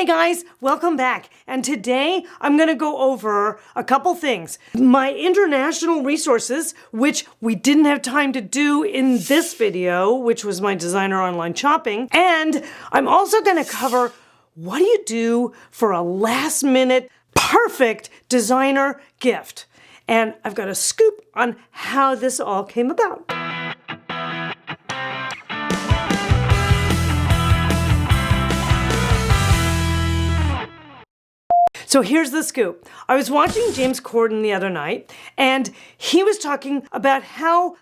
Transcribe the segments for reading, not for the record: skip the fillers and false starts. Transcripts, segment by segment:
Hey guys, welcome back. And today I'm going to go over a couple things. My international resources, which we didn't have time to do in this video, which was my designer online shopping. And I'm also going to cover what do you do for a last minute perfect designer gift. And I've got a scoop on how this all came about. So here's the scoop. I was watching James Corden the other night, and he was talking about how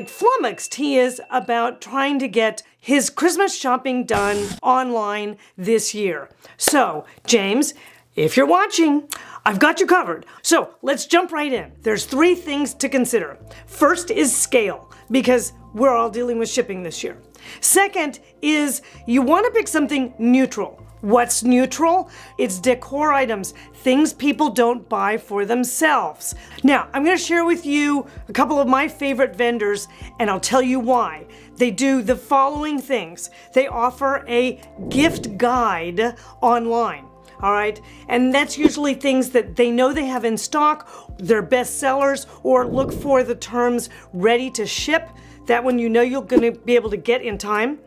flummoxed he is about trying to get his Christmas shopping done online this year. So, James, if you're watching, I've got you covered. So let's jump right in. There's three things to consider. First is scale, because we're all dealing with shipping this year. Second is you want to pick something neutral. What's neutral? It's decor items, things people don't buy for themselves. Now, I'm going to share with you a couple of my favorite vendors, and I'll tell you why. They do the following things. They offer a gift guide online. All right, and that's usually things that they know they have in stock, they're best sellers, or look for the terms ready to ship. That one you know you're going to be able to get in time.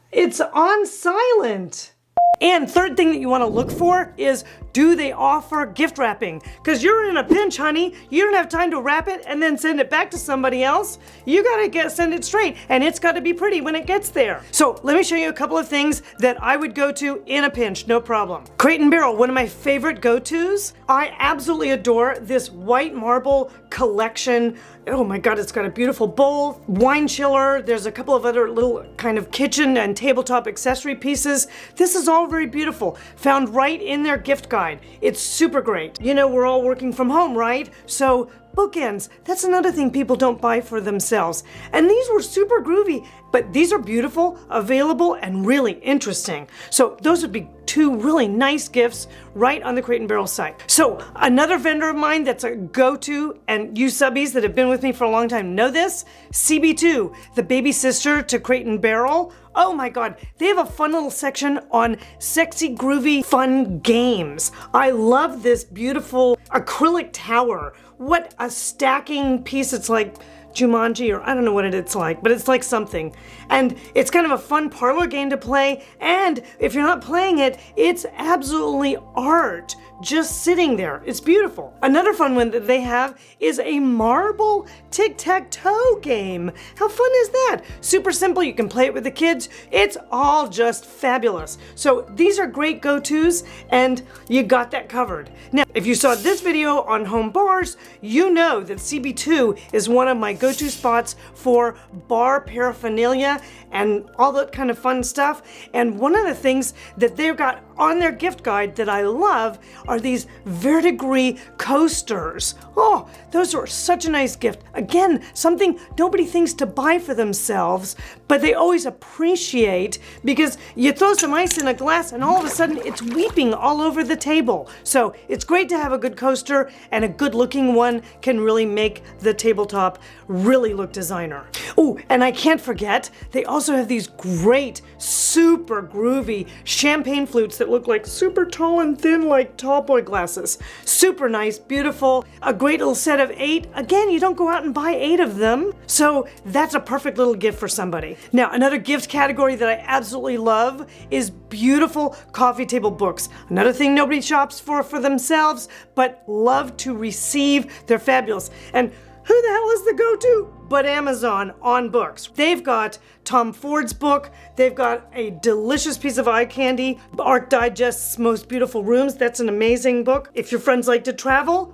It's on silent. And third thing that you want to look for is, do they offer gift wrapping? Because you're in a pinch, honey. You don't have time to wrap it and then send it back to somebody else. You gotta send it straight, and it's gotta be pretty when it gets there. So let me show you a couple of things that I would go to in a pinch, no problem. Crate & Barrel, one of my favorite go-tos. I absolutely adore this white marble collection. Oh my God, it's got a beautiful bowl, wine chiller. There's a couple of other little kind of kitchen and tabletop accessory pieces. This is all very beautiful. Found right in their gift guide. It's super great. You know, we're all working from home, right? So bookends, that's another thing people don't buy for themselves. And these were super groovy, but these are beautiful, available, and really interesting. So those would be two really nice gifts right on the Crate & Barrel site. So another vendor of mine that's a go-to, and you subbies that have been with me for a long time know this, CB2, the baby sister to Crate & Barrel. Oh my God, they have a fun little section on sexy, groovy, fun games. I love this beautiful acrylic tower. What a stacking piece. It's like Jumanji, or I don't know what it's like, but it's like something. And it's kind of a fun parlor game to play, and if you're not playing it, it's absolutely art just sitting there. It's beautiful. Another fun one that they have is a marble tic-tac-toe game. How fun is that? Super simple, you can play it with the kids. It's all just fabulous. So these are great go-tos, and you got that covered. Now, if you saw this video on home bars, you know that CB2 is one of my go-to spots for bar paraphernalia and all that kind of fun stuff. And one of the things that they've got on their gift guide that I love are these verdigris coasters. Oh, those are such a nice gift. Again, something nobody thinks to buy for themselves, but they always appreciate, because you throw some ice in a glass and all of a sudden it's weeping all over the table. So it's great to have a good coaster, and a good looking one can really make the tabletop really look designer. Oh, and I can't forget, they also have these great, super groovy champagne flutes that look like super tall and thin, like tall boy glasses. Super nice, beautiful, a great little set of 8. Again, you don't go out and buy 8 of them, so that's a perfect little gift for somebody. Now, another gift category that I absolutely love is beautiful coffee table books. Another thing nobody shops for themselves, but love to receive. They're fabulous. And who the hell is the go-to but Amazon on books? They've got Tom Ford's book. They've got a delicious piece of eye candy, Art Digest's Most Beautiful Rooms. That's an amazing book. If your friends like to travel,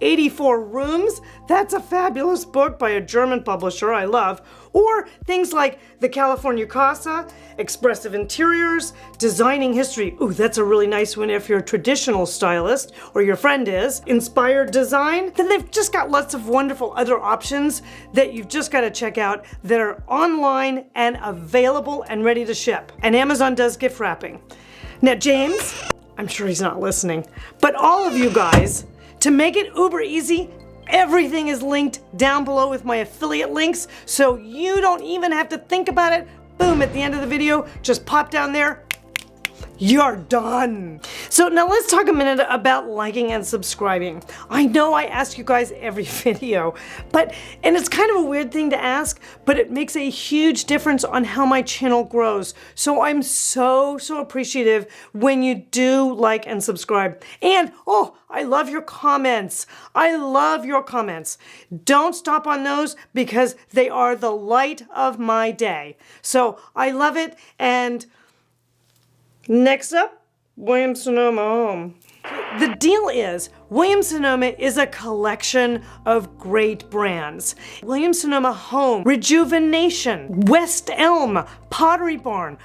84 Rooms. That's a fabulous book by a German publisher I love. Or things like The California Casa, Expressive Interiors, Designing History. That's a really nice one if you're a traditional stylist, or your friend is. Inspired Design. Then they've just got lots of wonderful other options that you've just got to check out that are online and available and ready to ship. And Amazon does gift wrapping. Now, James, I'm sure he's not listening, but all of you guys, to make it uber easy, Everything is linked down below with my affiliate links, so you don't even have to think about it. Boom, at the end of the video, just pop down there. You're done. So now let's talk a minute about liking and subscribing. I know I ask you guys every video, and it's kind of a weird thing to ask, but it makes a huge difference on how my channel grows. So I'm so appreciative when you do like and subscribe. And oh, I love your comments. I love your comments. Don't stop on those because they are the light of my day. So I love it. And next up, Williams-Sonoma Home. The deal is, Williams-Sonoma is a collection of great brands. Williams-Sonoma Home, Rejuvenation, West Elm, Pottery Barn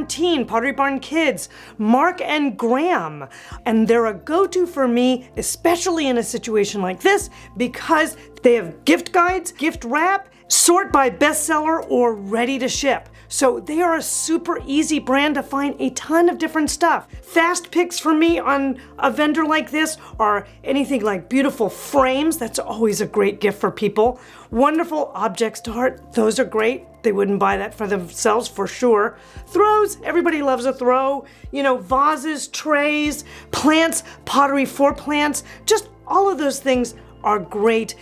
Teen, Pottery Barn Kids, Mark and Graham. And they're a go-to for me, especially in a situation like this, because they have gift guides, gift wrap, sort by bestseller or ready to ship. So they are a super easy brand to find a ton of different stuff. Fast picks for me on a vendor like this are anything like beautiful frames. That's always a great gift for people. Wonderful objects to heart. Those are great. They wouldn't buy that for themselves for sure. Throws, everybody loves a throw. You know, vases, trays, plants, pottery for plants. Just all of those things are great,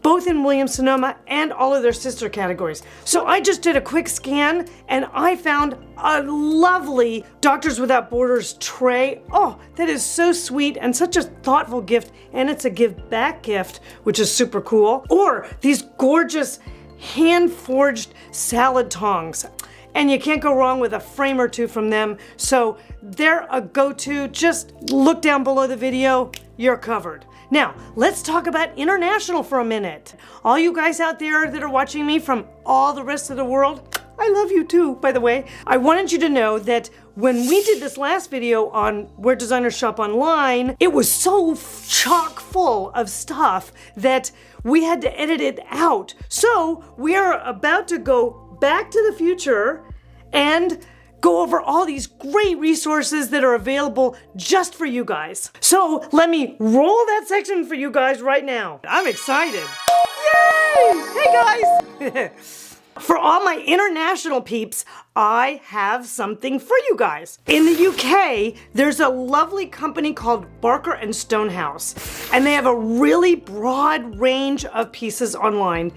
both in Williams-Sonoma and all of their sister categories. So I just did a quick scan and I found a lovely Doctors Without Borders tray. Oh, that is so sweet and such a thoughtful gift, and it's a give back gift, which is super cool. Or these gorgeous hand-forged salad tongs. And you can't go wrong with a frame or two from them. So they're a go-to. Just look down below the video, you're covered. Now, let's talk about international for a minute. All you guys out there that are watching me from all the rest of the world, I love you too, by the way. I wanted you to know that when we did this last video on where designers shop online, it was so chock full of stuff that we had to edit it out. So we are about to go back to the future and go over all these great resources that are available just for you guys. So let me roll that section for you guys right now. I'm excited. Yay! Hey guys! For all my international peeps, I have something for you guys. In the UK, there's a lovely company called Barker and Stonehouse, and they have a really broad range of pieces online.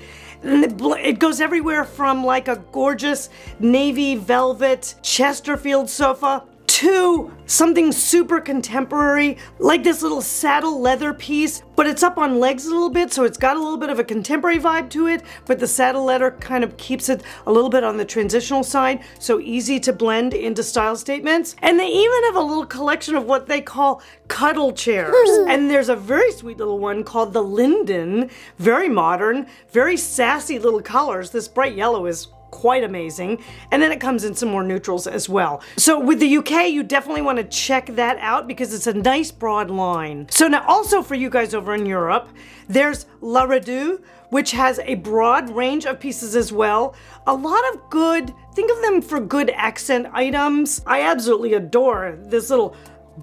It goes everywhere from like a gorgeous navy velvet Chesterfield sofa to something super contemporary, like this little saddle leather piece, but it's up on legs a little bit, so it's got a little bit of a contemporary vibe to it, but the saddle leather kind of keeps it a little bit on the transitional side, so easy to blend into style statements. And they even have a little collection of what they call cuddle chairs. And there's a very sweet little one called the Linden, very modern, very sassy little colors. This bright yellow is quite amazing. And then it comes in some more neutrals as well. So with the UK, you definitely want to check that out because it's a nice broad line. So now also for you guys over in Europe, there's La Redoute, which has a broad range of pieces as well. A lot of good, think of them for good accent items. I absolutely adore this little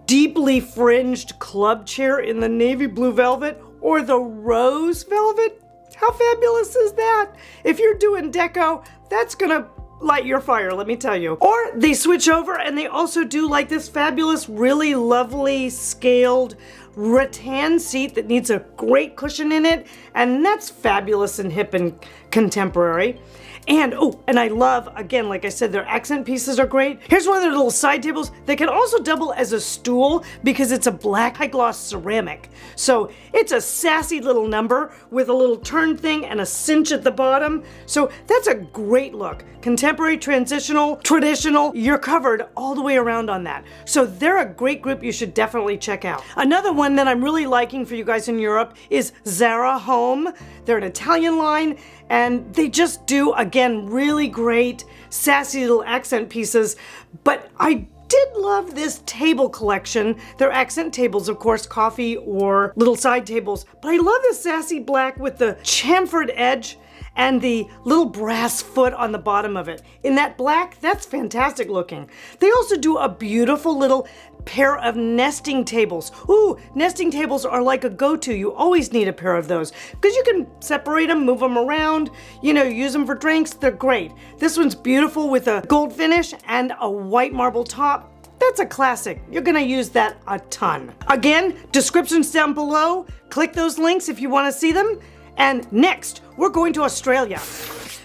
deeply fringed club chair in the navy blue velvet or the rose velvet. How fabulous is that? If you're doing deco, that's gonna light your fire, let me tell you. Or they switch over and they also do like this fabulous, really lovely scaled rattan seat that needs a great cushion in it, and that's fabulous and hip and contemporary. And oh, and I love, again, like I said, their accent pieces are great. Here's one of their little side tables that can also double as a stool because it's a black high gloss ceramic. So it's a sassy little number with a little turn thing and a cinch at the bottom. So that's a great look. Contemporary, transitional, traditional, you're covered all the way around on that. So they're a great group you should definitely check out. Another one that I'm really liking for you guys in Europe is Zara Home. They're an Italian line and they just do, again, really great sassy little accent pieces. But I did love this table collection. They're accent tables, of course, coffee or little side tables. But I love the sassy black with the chamfered edge. and the little brass foot on the bottom of it. In that black, that's fantastic looking. They also do a beautiful little pair of nesting tables. Ooh, nesting tables are like a go-to. You always need a pair of those because you can separate them, move them around, use them for drinks. They're great. This one's beautiful with a gold finish and a white marble top. That's a classic. You're gonna use that a ton. Again, descriptions down below. Click those links if you wanna see them. And next, we're going to Australia.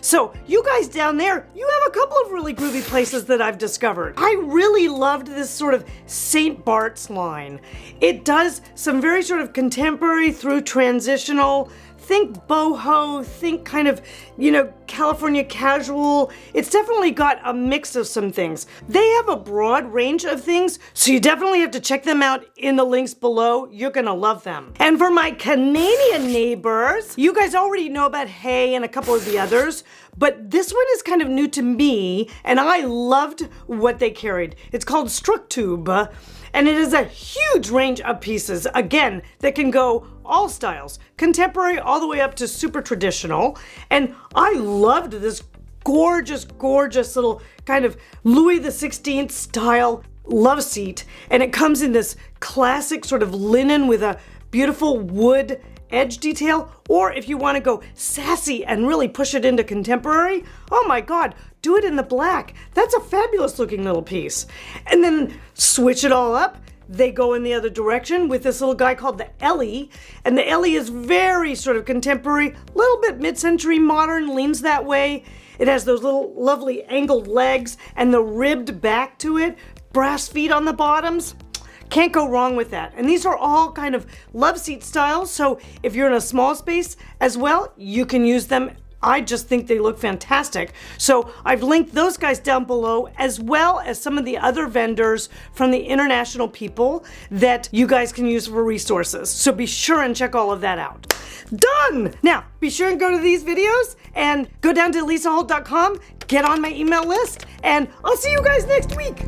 So you guys down there, you have a couple of really groovy places that I've discovered. I really loved this sort of St. Barts line. It does some very sort of contemporary through transitional, think boho, think kind of, California casual. It's definitely got a mix of some things. They have a broad range of things, so you definitely have to check them out in the links below. You're gonna love them. And for my Canadian neighbors, you guys already know about Hay and a couple of the others, but this one is kind of new to me, and I loved what they carried. It's called Structube. And it is a huge range of pieces, again, that can go all styles, contemporary all the way up to super traditional. And I loved this gorgeous, gorgeous little kind of Louis XVI style love seat. And it comes in this classic sort of linen with a beautiful wood edge detail, or if you want to go sassy and really push it into contemporary, oh my God, do it in the black. That's a fabulous looking little piece. And then switch it all up. They go in the other direction with this little guy called the Ellie. And the Ellie is very sort of contemporary, little bit mid-century modern, leans that way. It has those little lovely angled legs and the ribbed back to it, brass feet on the bottoms. Can't go wrong with that. And these are all kind of love seat styles, so if you're in a small space as well, you can use them. I just think they look fantastic. So I've linked those guys down below, as well as some of the other vendors from the international people that you guys can use for resources. So be sure and check all of that out. Done! Now, be sure and go to these videos and go down to lisaholt.com, get on my email list, and I'll see you guys next week.